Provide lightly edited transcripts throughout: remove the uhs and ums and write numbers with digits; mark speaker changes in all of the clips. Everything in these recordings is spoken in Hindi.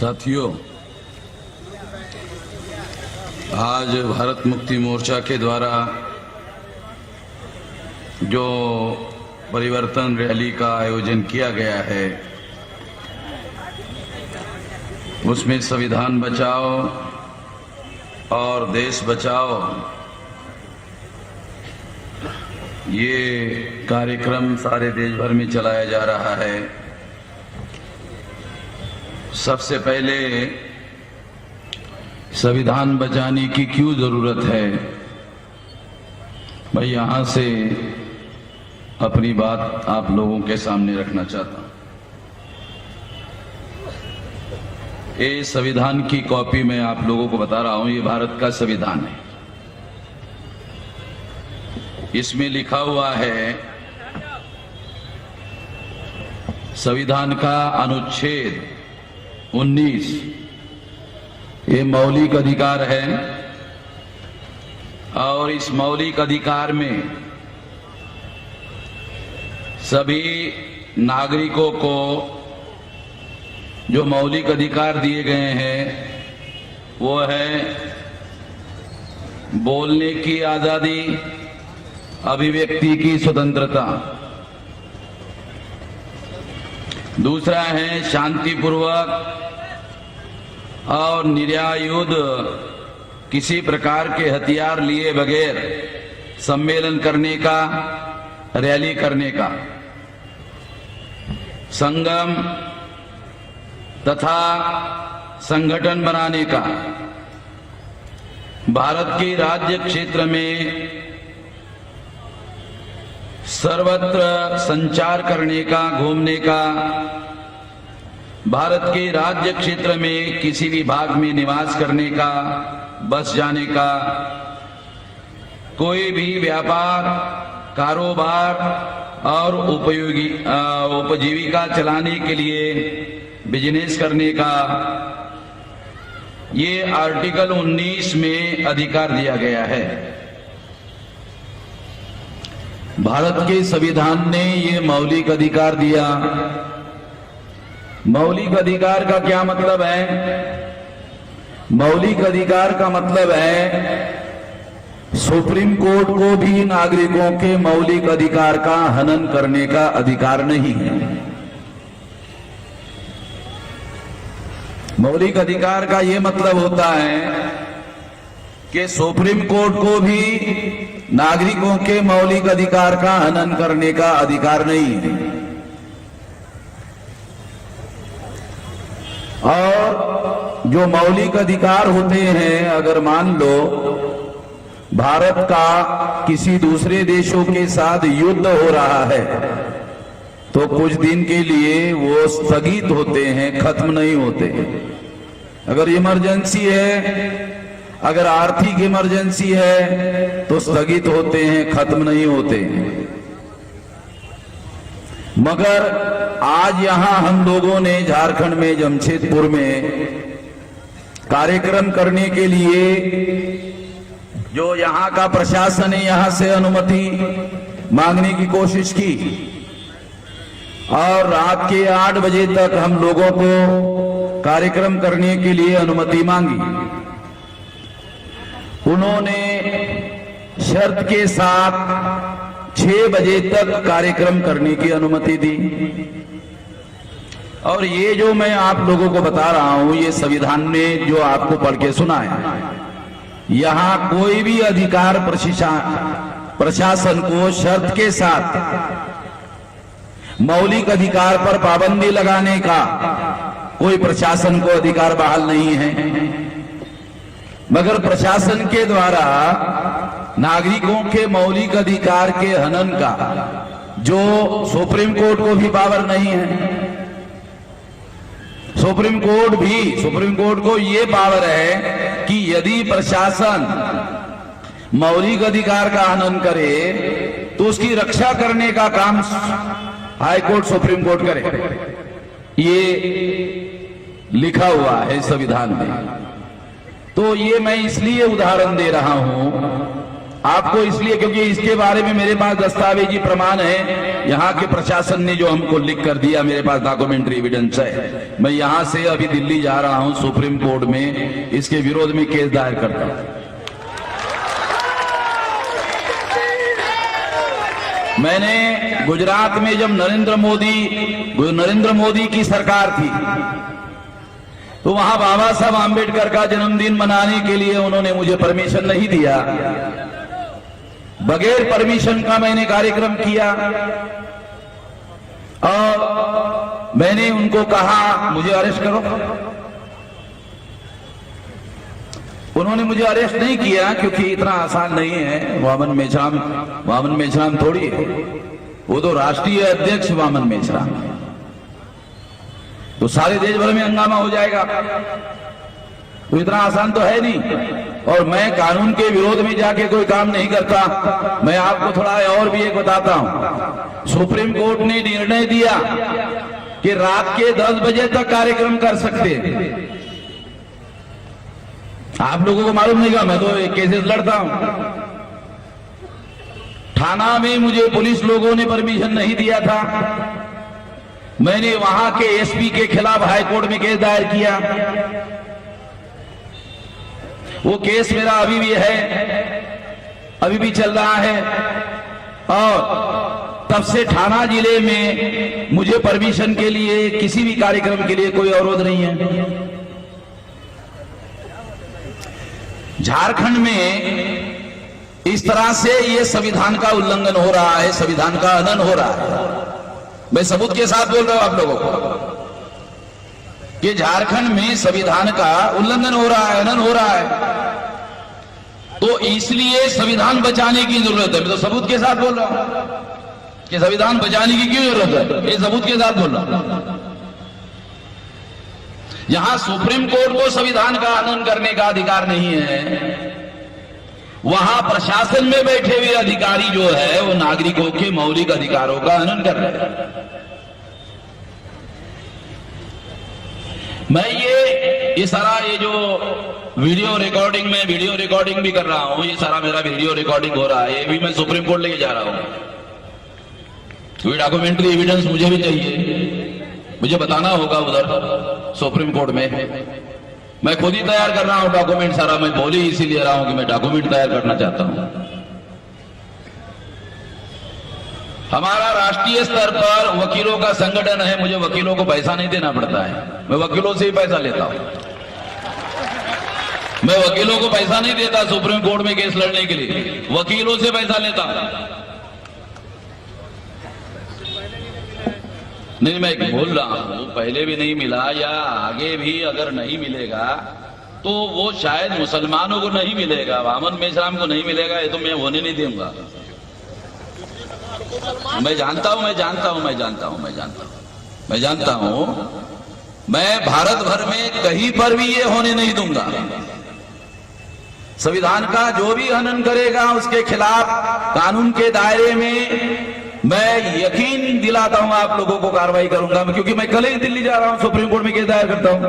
Speaker 1: साथियों, आज भारत मुक्ति मोर्चा के द्वारा जो परिवर्तन रैली का आयोजन किया गया है, उसमें संविधान बचाओ और देश बचाओ ये कार्यक्रम सारे देश भर में चलाया जा रहा है। सबसे पहले संविधान बचाने की क्यों जरूरत है, मैं यहां से अपनी बात आप लोगों के सामने रखना चाहता हूं। ये संविधान की कॉपी मैं आप लोगों को बता रहा हूं, ये भारत का संविधान है। इसमें लिखा हुआ है, संविधान का अनुच्छेद 19 ये मौलिक अधिकार है और इस मौलिक अधिकार में सभी नागरिकों को जो मौलिक अधिकार दिए गए हैं वो है बोलने की आजादी, अभिव्यक्ति की स्वतंत्रता। दूसरा है शांतिपूर्वक और निर्यायुध किसी प्रकार के हथियार लिए बगैर सम्मेलन करने का, रैली करने का, संगम तथा संगठन बनाने का, भारत के राज्य क्षेत्र में सर्वत्र संचार करने का, घूमने का, भारत के राज्य क्षेत्र में किसी भी भाग में निवास करने का, बस जाने का, कोई भी व्यापार, कारोबार और उपजीविका चलाने के लिए बिजनेस करने का, ये आर्टिकल 19 में अधिकार दिया गया है। भारत के संविधान ने ये मौलिक अधिकार दिया। मौलिक अधिकार का क्या मतलब है? मौलिक अधिकार का मतलब है सुप्रीम कोर्ट को भी नागरिकों के मौलिक अधिकार का हनन करने का अधिकार नहीं है। मौलिक अधिकार का यह मतलब होता है कि सुप्रीम कोर्ट को भी नागरिकों के मौलिक अधिकार का हनन करने का अधिकार नहीं है। और जो मौलिक अधिकार होते हैं, अगर मान लो भारत का किसी दूसरे देशों के साथ युद्ध हो रहा है तो कुछ दिन के लिए वो स्थगित होते हैं, खत्म नहीं होते। अगर इमरजेंसी है, अगर आर्थिक इमरजेंसी है तो स्थगित होते हैं, खत्म नहीं होते। मगर आज यहां हम लोगों ने झारखंड में जमशेदपुर में कार्यक्रम करने के लिए जो यहां का प्रशासन है, यहां से अनुमति मांगने की कोशिश की और रात के 8 बजे तक हम लोगों को कार्यक्रम करने के लिए अनुमति मांगी। उन्होंने शर्त के साथ 6 बजे तक कार्यक्रम करने की अनुमति दी। और ये जो मैं आप लोगों को बता रहा हूं, ये संविधान ने जो आपको पढ़ के सुनाया, यहां कोई भी अधिकार प्रशासन को शर्त के साथ मौलिक अधिकार पर पाबंदी लगाने का कोई प्रशासन को अधिकार बहाल नहीं है। मगर प्रशासन के द्वारा नागरिकों के मौलिक अधिकार के हनन का जो सुप्रीम कोर्ट को भी पावर नहीं है। सुप्रीम कोर्ट को ये पावर है कि यदि प्रशासन मौलिक अधिकार का हनन करे तो उसकी रक्षा करने का काम हाई कोर्ट, सुप्रीम कोर्ट करे। ये लिखा हुआ है संविधान में। तो ये मैं इसलिए उदाहरण दे रहा हूं आपको इसलिए क्योंकि इसके बारे में मेरे पास दस्तावेजी प्रमाण है, यहाँ के प्रशासन ने जो हमको लिख कर दिया, मेरे पास डॉक्यूमेंट्री एविडेंस है। मैं यहाँ से अभी दिल्ली जा रहा हूँ, सुप्रीम कोर्ट में इसके विरोध में केस दायर करता हूँ। मैंने गुजरात में जब नरेंद्र मोदी की सरकार थी तो वहां बाबा साहब आम्बेडकर का जन्मदिन मनाने के लिए उन्होंने मुझे परमिशन नहीं दिया। बगैर परमिशन का मैंने कार्यक्रम किया और मैंने उनको कहा मुझे अरेस्ट करो। उन्होंने मुझे अरेस्ट नहीं किया क्योंकि इतना आसान नहीं है। वामन मेश्राम थोड़ी है, वो तो राष्ट्रीय अध्यक्ष वामन मेश्राम है, तो सारे देश भर में हंगामा हो जाएगा, तो इतना आसान तो है नहीं। और मैं कानून के विरोध में जाके कोई काम नहीं करता। मैं आपको थोड़ा और भी एक बताता हूं। सुप्रीम कोर्ट ने निर्णय दिया कि रात के 10 बजे तक कार्यक्रम कर सकते। आप लोगों को मालूम नहीं, मैं तो केसेस लड़ता हूं। थाना में मुझे पुलिस लोगों ने परमिशन नहीं दिया था। मैंने वहां के एसपी के खिलाफ हाईकोर्ट में केस दायर किया। वो केस मेरा अभी भी है, अभी भी चल रहा है। और तब से थाना जिले में मुझे परमिशन के लिए किसी भी कार्यक्रम के लिए कोई अवरोध नहीं है। झारखंड में इस तरह से ये संविधान का उल्लंघन हो रहा है, संविधान का हनन हो रहा है। मैं सबूत के साथ बोल रहा हूं आप लोगों को कि झारखंड में संविधान का उल्लंघन हो रहा है, हनन हो रहा है। तो इसलिए संविधान बचाने की जरूरत है। मैं तो सबूत के साथ बोल रहा हूं कि संविधान बचाने की क्यों जरूरत है, ये सबूत के साथ बोल रहा हूं। यहां सुप्रीम कोर्ट को संविधान का हनन करने का अधिकार नहीं है, वहां प्रशासन में बैठे हुए अधिकारी जो है वो नागरिकों के मौलिक अधिकारों का हनन कर रहे हैं। मैं ये सारा ये जो वीडियो रिकॉर्डिंग भी कर रहा हूं, ये सारा मेरा वीडियो रिकॉर्डिंग हो रहा है, ये भी मैं सुप्रीम कोर्ट लेके जा रहा हूं। कोई डॉक्यूमेंट्री एविडेंस मुझे भी चाहिए, मुझे बताना होगा उधर सुप्रीम कोर्ट में। मैं खुद ही तैयार कर रहा हूं डॉक्यूमेंट सारा। मैं बोल ही इसीलिए रहा हूं कि मैं डॉक्यूमेंट तैयार करना चाहता हूं। हमारा राष्ट्रीय स्तर पर वकीलों का संगठन है, मुझे वकीलों को पैसा नहीं देना पड़ता है, मैं वकीलों से ही पैसा लेता हूं। मैं वकीलों को पैसा नहीं देता सुप्रीम कोर्ट में केस लड़ने के लिए, वकीलों से पैसा लेता हूं। नहीं, मैं बोल रहा हूं पहले भी नहीं मिला या आगे भी अगर नहीं मिलेगा तो वो शायद मुसलमानों को नहीं मिलेगा, वामन मेश्राम को नहीं मिलेगा, ये तो मैं होने नहीं दूंगा। मैं जानता हूं, मैं भारत भर में कहीं पर भी ये होने नहीं दूंगा। संविधान का जो भी हनन करेगा उसके खिलाफ कानून के दायरे में मैं यकीन दिलाता हूं आप लोगों को कार्रवाई करूंगा। क्योंकि मैं कल ही दिल्ली जा रहा हूं, सुप्रीम कोर्ट में केस दायर करता हूं,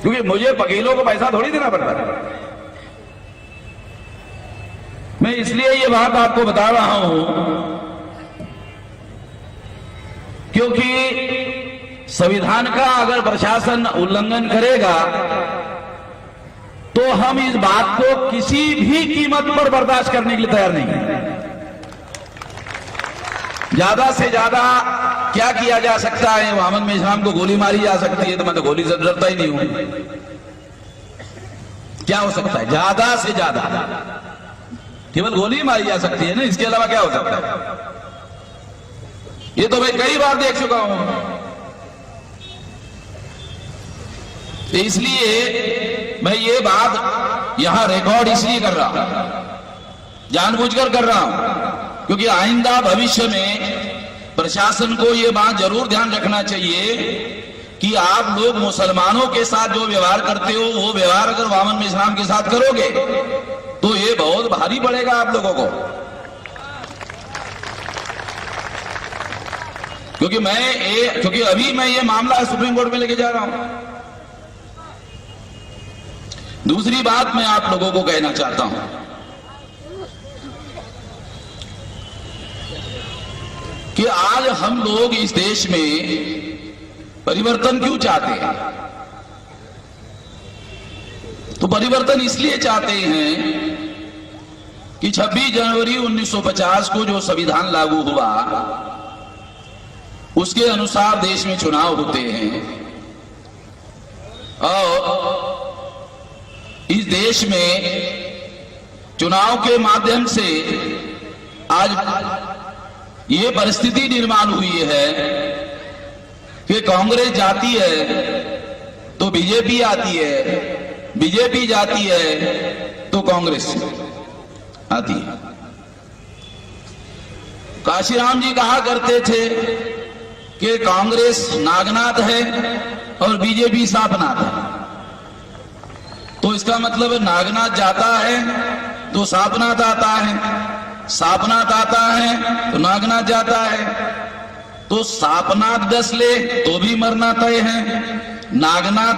Speaker 1: क्योंकि मुझे वकीलों को पैसा थोड़ी देना पड़ता है। मैं इसलिए ये बात आपको बता रहा हूं क्योंकि संविधान का अगर प्रशासन उल्लंघन करेगा तो हम इस बात को किसी भी कीमत पर बर्दाश्त करने के लिए तैयार नहीं है। ज्यादा से ज्यादा क्या किया जा सकता है? वामन मेश्राम को गोली मारी जा सकती है, तो मैं तो गोली से डरता ही नहीं हूं। क्या हो सकता है? ज्यादा से ज्यादा केवल गोली मारी जा सकती है ना, इसके अलावा क्या हो सकता है? ये तो मैं कई बार देख चुका हूं। इसलिए मैं ये बात यहां रिकॉर्ड इसलिए कर रहा हूं, जानबूझकर कर रहा हूं, क्योंकि आइंदा भविष्य में प्रशासन को ये बात जरूर ध्यान रखना चाहिए कि आप लोग मुसलमानों के साथ जो व्यवहार करते हो वो व्यवहार अगर वामन मेश्राम के साथ करोगे तो ये बहुत भारी पड़ेगा आप लोगों को। क्योंकि अभी मैं ये मामला सुप्रीम कोर्ट में लेके जा रहा हूं। दूसरी बात मैं आप लोगों को कहना चाहता हूं कि आज हम लोग इस देश में परिवर्तन क्यों चाहते हैं। तो परिवर्तन इसलिए चाहते हैं कि 26 जनवरी 1950 को जो संविधान लागू हुआ उसके अनुसार देश में चुनाव होते हैं और इस देश में चुनाव के माध्यम से आज ये परिस्थिति निर्माण हुई है कि कांग्रेस जाती है तो बीजेपी आती है, बीजेपी जाती है तो कांग्रेस आती है। काशीराम जी कहा करते थे कि कांग्रेस नागनाथ है और बीजेपी सापनाथ है। तो इसका मतलब नागनाथ जाता है तो सापनाथ आता है, सापनाथ आता है तो नागनाथ जाता है। तो सापनाथ डस ले तो भी मरना तय है, नागनाथ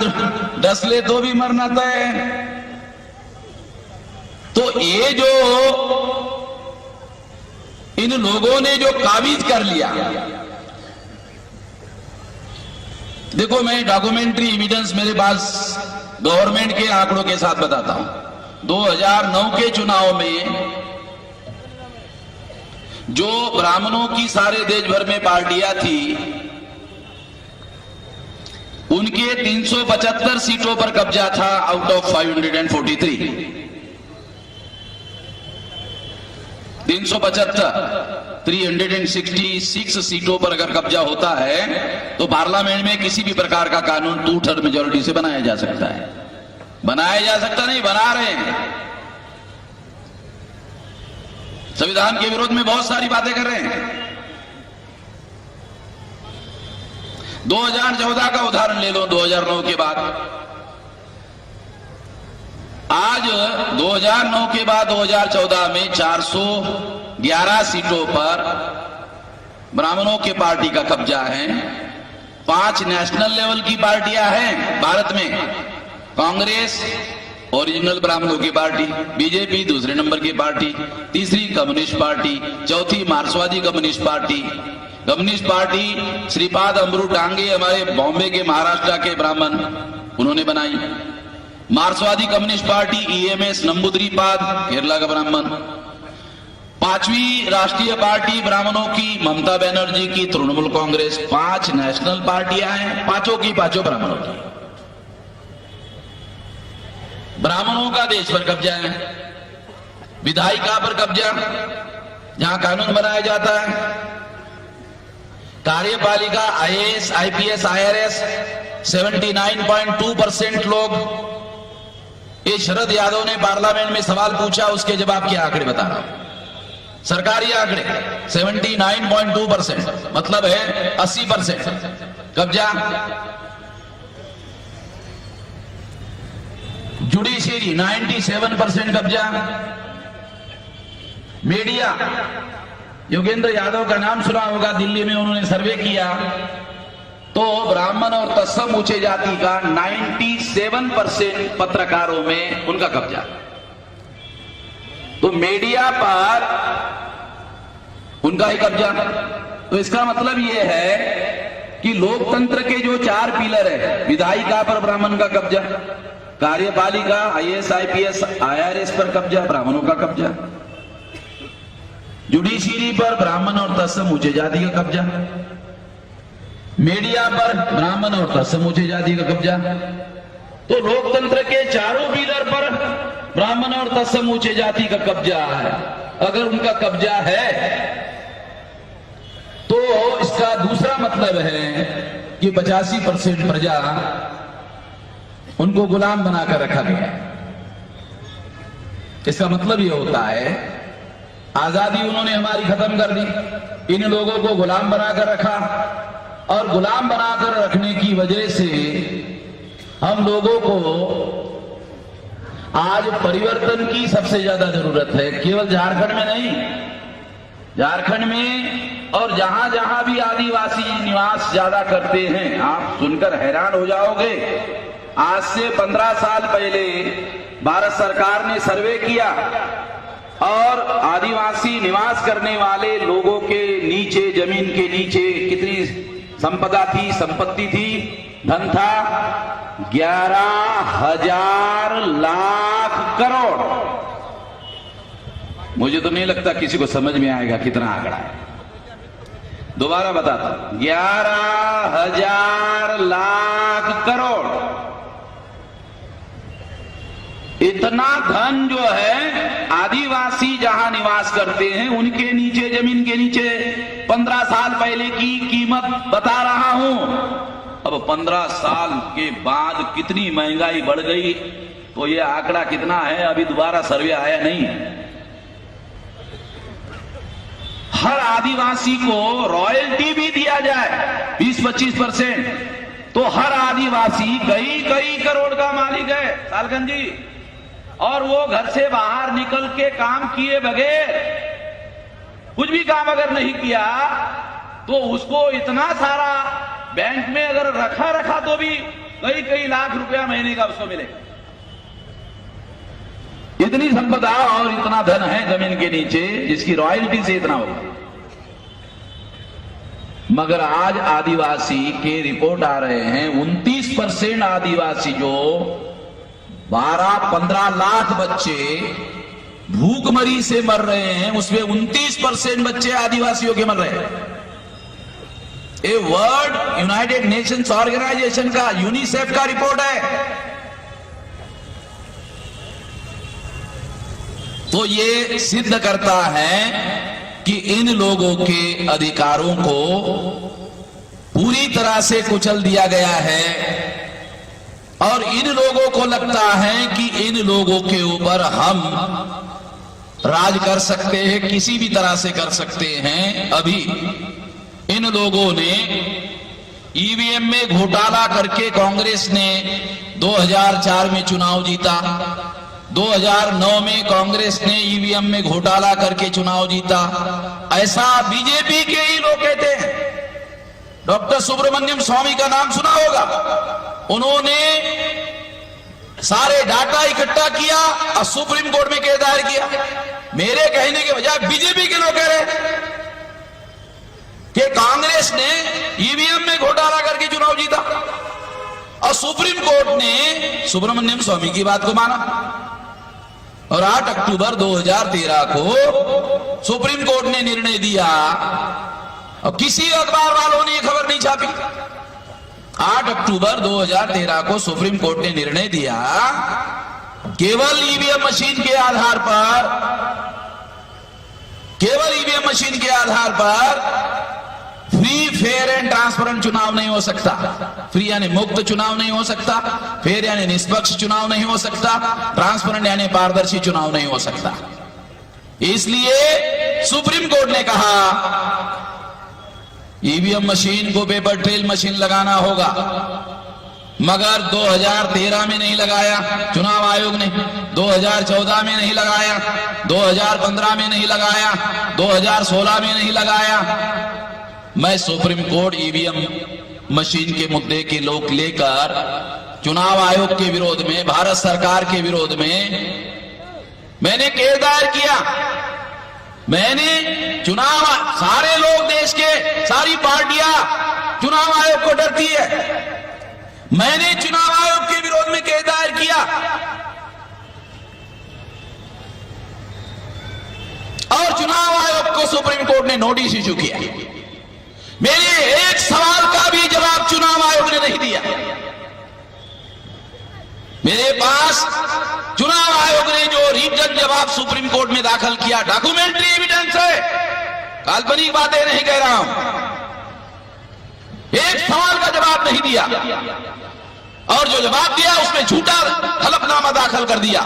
Speaker 1: डस ले तो भी मरना तय है। तो ये जो इन लोगों ने जो काबिज कर लिया, देखो मैं डॉक्यूमेंट्री एविडेंस मेरे पास गवर्नमेंट के आंकड़ों के साथ बताता हूं। 2009 के चुनाव में जो ब्राह्मणों की सारे देश भर में पार्टियां थी उनके 375 सीटों पर कब्जा था आउट ऑफ 543। 366 सीटों पर अगर कब्जा होता है तो पार्लियामेंट में किसी भी प्रकार का कानून 2/3 मेजोरिटी से बनाया जा सकता है। बनाया जा सकता नहीं, बना रहे हैं। संविधान के विरोध में बहुत सारी बातें कर रहे हैं। 2014 का उदाहरण ले लो, 2009 के बाद। आज 2009 के बाद 2014 में 411 सीटों पर ब्राह्मणों के पार्टी का कब्जा है। 5 नेशनल लेवल की पार्टियां हैं भारत में। कांग्रेस ओरिजिनल ब्राह्मणों की पार्टी, बीजेपी दूसरे नंबर की पार्टी, तीसरी कम्युनिस्ट पार्टी, चौथी मार्क्सवादी communist party. Communist party Shripad Amru Dange हमारे बॉम्बे के महाराष्ट्र के ब्राह्मण उन्होंने बनाई। मार्क्सवादी communist party EMS Namboodiripad Kerala का ब्राह्मण। 5वीं राष्ट्रीय पार्टी ब्राह्मणों की ममता बनर्जी की तृणमूल कांग्रेस। 5 नेशनल पार्टियां हैं, पांचों की पांचों ब्राह्मणों की। ब्राह्मणों का देश पर कब्जा है, विधायिका पर कब्जा जहां कानून बनाया जाता है। कार्यपालिका आईएएस आईपीएस आईआरएस 79.2% लोग। ये शरद यादव ने पार्लियामेंट में सवाल पूछा, उसके जवाब के आंकड़े बता रहा हूं। सरकारी आंकड़े 79.2% मतलब है 80% कब्जा। जुडिशियरी 97% कब्जा। मीडिया, योगेंद्र यादव का नाम सुना होगा, दिल्ली में उन्होंने सर्वे किया तो ब्राह्मण और तत्सम ऊंचे जाति का 97% पत्रकारों में उनका कब्जा। तो मीडिया पर उनका ही कब्जा। तो इसका मतलब यह है कि लोकतंत्र के जो 4 पिलर है, विधायिका पर ब्राह्मण का कब्जा, कार्यपालिका आईएएस आईपीएस आईआरएस पर कब्जा, ब्राह्मणों का कब्जा, जुडिशियरी पर ब्राह्मण और तत्सम ऊंचे जाति का कब्जा, मीडिया पर ब्राह्मण और तत्सम ऊंचे जाति का कब्जा। तो लोकतंत्र के चारों पिलर पर ब्राह्मण और तत्सम ऊंचे जाति का कब्जा है। अगर उनका कब्जा है तो इसका दूसरा मतलब है कि 85% प्रजा उनको गुलाम बनाकर रखा गया। इसका मतलब यह होता है आजादी उन्होंने हमारी खत्म कर दी, इन लोगों को गुलाम बनाकर रखा और गुलाम बनाकर रखने की वजह से हम लोगों को आज परिवर्तन की सबसे ज्यादा जरूरत है। केवल झारखंड में नहीं, झारखंड में और जहां जहां भी आदिवासी निवास ज्यादा करते हैं, आप सुनकर हैरान हो जाओगे। आज से 15 साल पहले भारत सरकार ने सर्वे किया और आदिवासी निवास करने वाले लोगों के नीचे, जमीन के नीचे कितनी संपदा थी, संपत्ति थी, धन था 11,000 लाख करोड़। मुझे तो नहीं लगता किसी को समझ में आएगा कितना आंकड़ा है। दोबारा बताता हूं, 11,000 लाख करोड़। इतना धन जो है आदिवासी जहां निवास करते हैं उनके नीचे, जमीन के नीचे 15 साल पहले की कीमत बता रहा हूं। अब 15 साल के बाद कितनी महंगाई बढ़ गई तो ये आंकड़ा कितना है अभी दोबारा सर्वे आया नहीं। हर आदिवासी को रॉयल्टी भी दिया जाए 20-25%, तो हर आदिवासी कई करोड़ का मालिक है सालगन जी। और वो घर से बाहर निकल के काम किए बगैर, कुछ भी काम अगर नहीं किया तो उसको इतना सारा बैंक में अगर रखा तो भी कई लाख रुपया महीने का उसको मिलेगा। इतनी संपदा और इतना धन है जमीन के नीचे जिसकी रॉयल्टी से इतना होगा। मगर आज आदिवासी के रिपोर्ट आ रहे हैं 29% आदिवासी जो 12-15 लाख बच्चे भूखमरी से मर रहे हैं, उसमें 29% बच्चे आदिवासियों के मर रहे हैं। ये वर्ल्ड यूनाइटेड नेशंस ऑर्गेनाइजेशन का, यूनिसेफ का रिपोर्ट है। तो ये सिद्ध करता है कि इन लोगों के अधिकारों को पूरी तरह से कुचल दिया गया है और इन लोगों को लगता है कि इन लोगों के ऊपर हम राज कर सकते हैं, किसी भी तरह से कर सकते हैं। अभी इन लोगों ने ईवीएम में घोटाला करके कांग्रेस ने 2004 में चुनाव जीता, 2009 में कांग्रेस ने ईवीएम में घोटाला करके चुनाव जीता। ऐसा बीजेपी के ही लोग कहते हैं। डॉक्टर सुब्रमण्यम स्वामी का नाम सुना होगा। उन्होंने सारे डाटा इकट्ठा किया और सुप्रीम कोर्ट में केस दायर किया। मेरे कहने के बजाय बीजेपी के लोग कह रहे कि कांग्रेस ने ईवीएम में घोटाला करके चुनाव जीता और सुप्रीम कोर्ट ने सुब्रमण्यम स्वामी की बात को माना। और 8 अक्टूबर 2013 को सुप्रीम कोर्ट ने निर्णय दिया और किसी अखबार वालों ने यह खबर नहीं छापी। 8 अक्टूबर 2013 को सुप्रीम कोर्ट ने निर्णय दिया केवल ईवीएम मशीन के आधार पर फ्री, फेयर एंड ट्रांसपेरेंट चुनाव नहीं हो सकता। फ्री यानी मुक्त चुनाव नहीं हो सकता, फेयर यानी निष्पक्ष चुनाव नहीं हो सकता, ट्रांसपेरेंट यानी पारदर्शी चुनाव नहीं हो सकता। इसलिए सुप्रीम कोर्ट ने कहा ईवीएम मशीन को पेपर ट्रेल मशीन लगाना होगा। मगर 2013 में नहीं लगाया चुनाव आयोग ने, 2014 में नहीं लगाया, 2015 में नहीं लगाया, 2016 में नहीं लगाया। मैं सुप्रीम कोर्ट ईवीएम मशीन के मुद्दे के लोग लेकर चुनाव आयोग के विरोध में, भारत सरकार के विरोध में मैंने केस दायर किया। मैंने चुनाव, सारे लोग देश के, सारी पार्टियां चुनाव आयोग को डरती है। मैंने चुनाव आयोग के विरोध में केस दायर किया और चुनाव आयोग को सुप्रीम कोर्ट ने नोटिस इशू किया। मेरे एक सवाल का भी जवाब चुनाव आयोग ने नहीं दिया। मेरे पास चुनाव आयोग ने जो रिटन जवाब सुप्रीम कोर्ट में दाखिल किया, डॉक्यूमेंट्री एविडेंस है, काल्पनिक बातें नहीं कह रहा हूं। एक सवाल का जवाब नहीं दिया और जो जवाब दिया उसमें झूठा हलफनामा दाखिल कर दिया।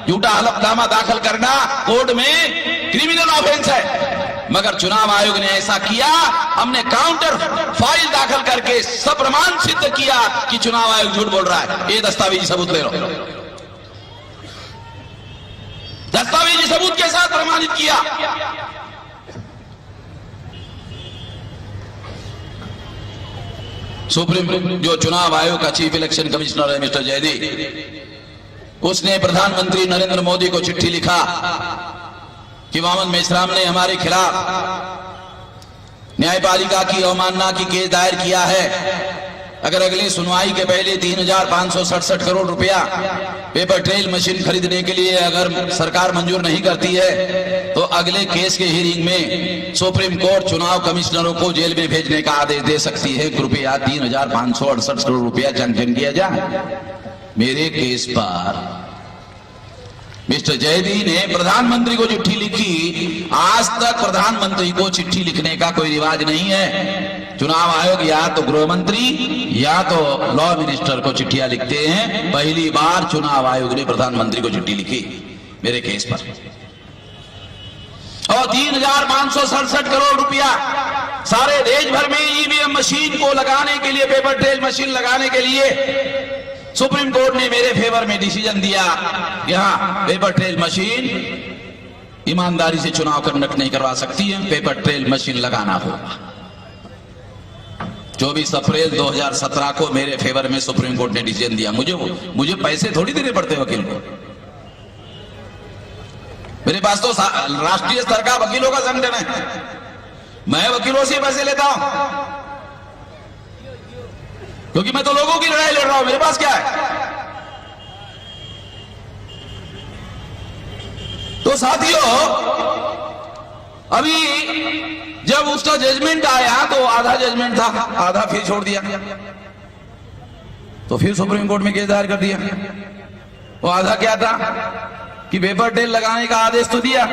Speaker 1: झूठा हलफनामा दाखिल करना कोर्ट में क्रिमिनल ऑफेंस है, मगर चुनाव आयोग ने ऐसा किया। हमने काउंटर फाइल दाखिल करके सब प्रमाण सिद्ध किया कि चुनाव आयोग झूठ बोल रहा है। ये दस्तावेजी सबूत ले लो, दस्तावेजी सबूत के साथ प्रमाणित किया। सुप्रीम जो चुनाव आयोग का चीफ इलेक्शन कमिश्नर है मिस्टर जयदीप, उसने प्रधानमंत्री नरेंद्र मोदी को चिट्ठी लिखा कि मोहम्मद मेश्राम ने हमारे खिलाफ न्यायपालिका की अवमानना की केस दायर किया है। अगर अगली सुनवाई के पहले 3,567 करोड़ रुपया पेपर ट्रेल मशीन खरीदने के लिए अगर सरकार मंजूर नहीं करती है तो अगले केस के हियरिंग में सुप्रीम कोर्ट चुनाव कमिश्नरों को जेल में भेजने का आदेश दे सकती है। कृपया 3,568 करोड़ रुपया सैंक्शन किया जाए। मेरे केस पर मिस्टर जैदी ने प्रधानमंत्री को चिट्ठी लिखी। आज तक प्रधानमंत्री को चिट्ठी लिखने का कोई रिवाज नहीं है। चुनाव आयोग या तो गृह मंत्री या तो लॉ मिनिस्टर को चिट्ठियां लिखते हैं। पहली बार चुनाव आयोग ने प्रधानमंत्री को चिट्ठी लिखी मेरे केस पर। और 3,567 करोड़ रुपया सारे देश भर में ईवीएम मशीन को लगाने के लिए, पेपर ट्रेल मशीन लगाने के लिए सुप्रीम कोर्ट ने मेरे फेवर में डिसीजन दिया। यहां पेपर ट्रेल मशीन ईमानदारी से चुनाव कंडक्ट नहीं करवा सकती है, पेपर ट्रेल मशीन लगाना होगा। 24 अप्रैल 2017 को मेरे फेवर में सुप्रीम कोर्ट ने डिसीजन दिया। मुझे पैसे थोड़ी देने पड़ते वकील को। मेरे पास तो राष्ट्रीय स्तर का वकीलों का संगठन है, मैं वकीलों से पैसे लेता हूं क्योंकि मैं तो लोगों की लड़ाई लड़ रहा हूं। मेरे पास क्या है? तो साथियों, अभी जब उसका जजमेंट आया तो आधा जजमेंट था, आधा फिर छोड़ दिया। तो फिर सुप्रीम कोर्ट में केस दायर कर दिया। वो आधा क्या था कि पेपर ट्रेल लगाने का आदेश तो दिया,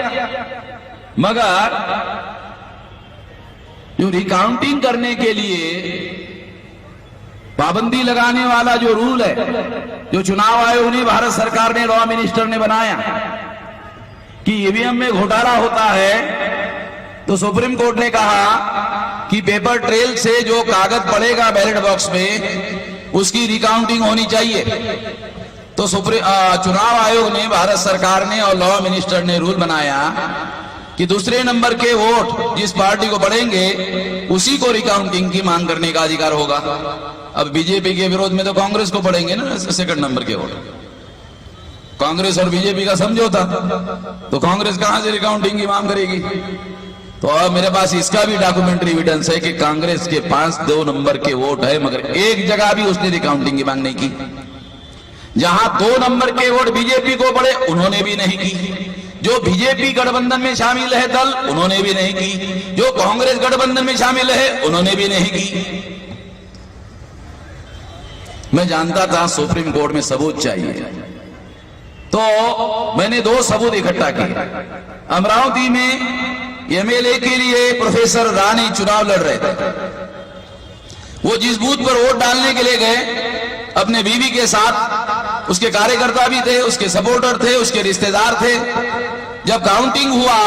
Speaker 1: मगर जो रिकाउंटिंग करने के लिए पाबंदी लगाने वाला जो रूल है, जो चुनाव आयोग ने, भारत सरकार ने, लॉ मिनिस्टर ने बनाया कि ईवीएम में घोटाला होता है, तो सुप्रीम कोर्ट ने कहा कि पेपर ट्रेल से जो कागज पड़ेगा बैलेट बॉक्स में उसकी रिकाउंटिंग होनी चाहिए। तो चुनाव आयोग ने, भारत सरकार ने और लॉ मिनिस्टर ने रूल बनाया कि दूसरे नंबर के वोट जिस पार्टी को पड़ेंगे उसी को रिकाउंटिंग की मांग करने का अधिकार होगा। अब बीजेपी के विरोध में तो कांग्रेस को पड़ेंगे ना सेकंड नंबर के वोट। कांग्रेस और बीजेपी का समझौता, तो कांग्रेस कहां से रिकाउंटिंग की मांग करेगी? तो अब मेरे पास इसका भी डॉक्यूमेंट्री एविडेंस है कि कांग्रेस के 2 नंबर के वोट है, मगर एक जगह भी उसने रिकाउंटिंग की मांग नहीं की। जहां 2 नंबर के वोट बीजेपी को पड़े उन्होंने भी नहीं की। जो बीजेपी गठबंधन में शामिल है दल, उन्होंने भी नहीं की। जो कांग्रेस गठबंधन में शामिल है उन्होंने भी नहीं की। मैं जानता था सुप्रीम कोर्ट में सबूत चाहिए, तो मैंने 2 सबूत इकट्ठा किए। अमरावती में एमएलए के लिए प्रोफेसर रानी चुनाव लड़ रहे थे। वो जिस बूथ पर वोट डालने के लिए गए अपने बीवी के साथ, उसके कार्यकर्ता भी थे, उसके सपोर्टर थे, उसके रिश्तेदार थे। जब काउंटिंग हुआ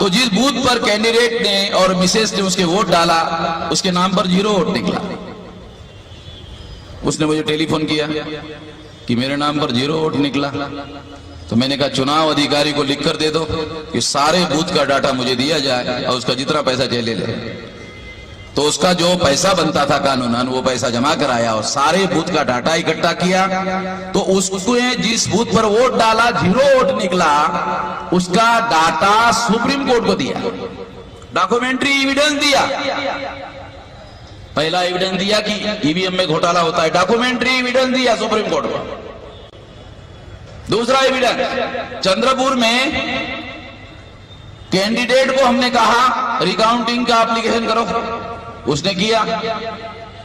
Speaker 1: तो जिस बूथ पर कैंडिडेट ने और मिसेस ने उसके वोट डाला, उसके नाम पर 0 वोट निकला। उसने मुझे टेलीफोन किया कि मेरे नाम पर 0 वोट निकला। तो मैंने कहा चुनाव अधिकारी को लिख कर दे दो कि सारे बूथ का डाटा मुझे दिया जाए और उसका जितना पैसा चाहिए ले ले। तो उसका जो पैसा बनता था कानूनन वो पैसा जमा कराया और सारे बूथ का डाटा इकट्ठा किया। तो उसको जिस बूथ पर वोट डाला 0 वोट निकला, उसका डाटा सुप्रीम कोर्ट को दिया, डॉक्यूमेंट्री एविडेंस दिया। पहला एविडेंस दिया कि ईवीएम में घोटाला होता है, डॉक्यूमेंट्री एविडेंस दिया सुप्रीम कोर्ट को। दूसरा एविडेंस, चंद्रपुर में कैंडिडेट को हमने कहा रिकाउंटिंग का एप्लीकेशन करो, उसने किया।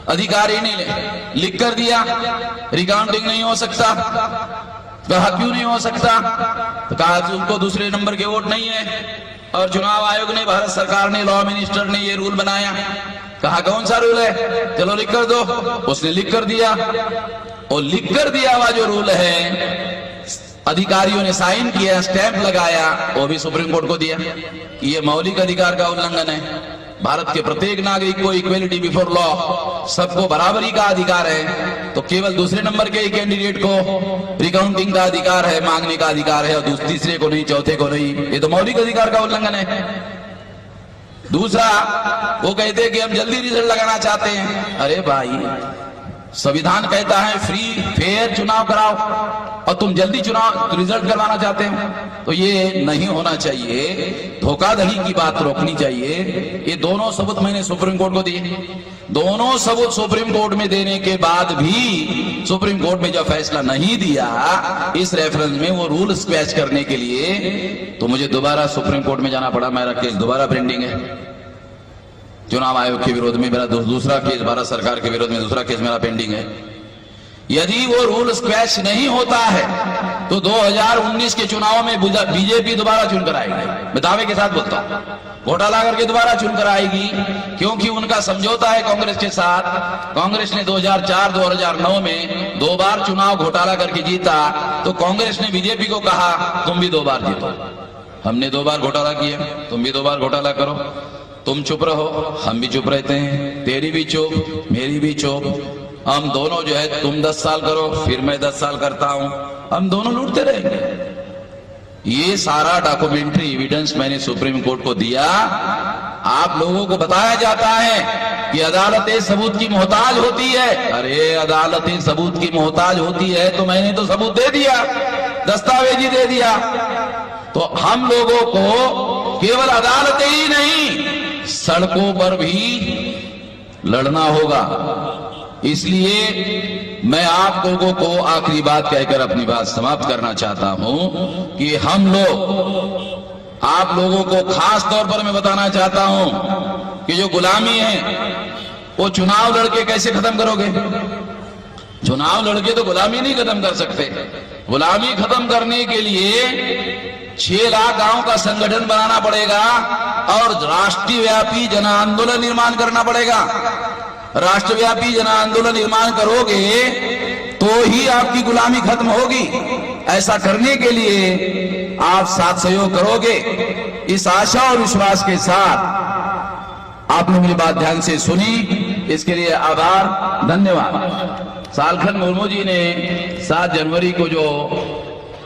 Speaker 1: अधिकारी ने लिख कर दिया रिकाउंटिंग नहीं हो सकता। कहा क्यों नहीं हो सकता? तो कहा उनको दूसरे नंबर के वोट नहीं है और चुनाव आयोग ने, भारत सरकार ने, लॉ मिनिस्टर ने ये रूल बनाया। कहा कौन सा रूल है? चलो लिख कर दो। उसने लिख कर दिया और लिख कर दिया हुआ जो रूल है अधिकारियों ने साइन किया, स्टैंप लगाया, वो भी सुप्रीम कोर्ट को दिया। ये मौलिक अधिकार का उल्लंघन है। भारत के प्रत्येक नागरिक को इक्वलिटी बिफोर लॉ, सबको बराबरी का अधिकार है। तो केवल दूसरे नंबर के कैंडिडेट को रिकाउंटिंग का अधिकार है, मांगने का अधिकार है, और तीसरे को नहीं, चौथे को नहीं। ये तो मौलिक अधिकार का उल्लंघन है। दूसरा, वो कहते हैं कि हम जल्दी रिजल्ट लगाना चाहते हैं। अरे भाई, संविधान कहता है फ्री फेयर चुनाव कराओ और तुम जल्दी चुनाव रिजल्ट करवाना चाहते हो, तो ये नहीं होना चाहिए। धोखाधड़ी की बात रोकनी चाहिए। ये दोनों सबूत मैंने सुप्रीम कोर्ट को दिए। दोनों सबूत सुप्रीम कोर्ट में देने के बाद भी सुप्रीम कोर्ट में जब फैसला नहीं दिया इस रेफरेंस में वो रूल स्क्वैच करने के लिए, तो मुझे दोबारा सुप्रीम कोर्ट में जाना पड़ा। मेरा केस दोबारा पेंडिंग है। चुनाव आयोग के विरोध में मेरा दूसरा केस, भारत सरकार के विरोध में दूसरा केस मेरा पेंडिंग है। यदि वो रूल स्क्वैच नहीं होता है तो 2019 के चुनाव में बीजेपी दोबारा चुनकर आएगी। मैं दावे के साथ बोलता हूं, घोटाला करके दोबारा चुनकर आएगी, क्योंकि उनका समझौता है कांग्रेस के साथ। कांग्रेस ने 2004-2009 में 2 बार चुनाव घोटाला करके जीता, तो कांग्रेस ने बीजेपी को कहा तुम भी 2 बार जीतो। हमने 2 बार घोटाला किया, तुम भी 2 बार घोटाला करो। तुम चुप रहो, हम भी चुप रहते हैं। तेरी भी चुप, मेरी भी चुप। हम दोनों जो है, तुम 10 साल करो, फिर मैं 10 साल करता हूं, हम दोनों लूटते रहेंगे। ये सारा डॉक्यूमेंट्री एविडेंस मैंने सुप्रीम कोर्ट को दिया। आप लोगों को बताया जाता है कि अदालतें सबूत की मोहताज होती है। अरे अदालतें सबूत की मोहताज होती है तो मैंने तो सबूत दे दिया, दस्तावेजी दे दिया। तो हम लोगों को केवल अदालतें ही नहीं, सड़कों पर भी लड़ना होगा। इसलिए मैं आप लोगों को आखिरी बात कहकर अपनी बात समाप्त करना चाहता हूं कि हम लोग, आप लोगों को खास तौर पर मैं बताना चाहता हूं कि जो गुलामी है वो चुनाव लड़के कैसे खत्म करोगे? चुनाव लड़के तो गुलामी नहीं खत्म कर सकते। गुलामी खत्म करने के लिए 6 लाख गांव का संगठन बनाना पड़ेगा और राष्ट्रव्यापी जन आंदोलन निर्माण करना पड़ेगा। राष्ट्रव्यापी जन आंदोलन निर्माण करोगे तो ही आपकी गुलामी खत्म होगी। ऐसा करने के लिए आप साथ सहयोग करोगे, इस आशा और विश्वास के साथ आपने मेरी बात ध्यान से सुनी, इसके लिए आभार, धन्यवाद। सालखन मुर्मू जी ने 7 जनवरी को जो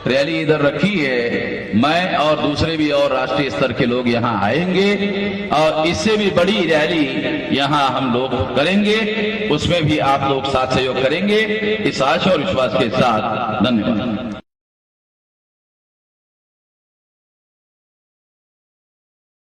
Speaker 1: रैली इधर रखी है, मैं और दूसरे भी और राष्ट्रीय स्तर के लोग यहाँ आएंगे और इससे भी बड़ी रैली यहाँ हम लोग करेंगे, उसमें भी आप लोग साथ सहयोग करेंगे, इस आशा और विश्वास के साथ। धन्यवाद।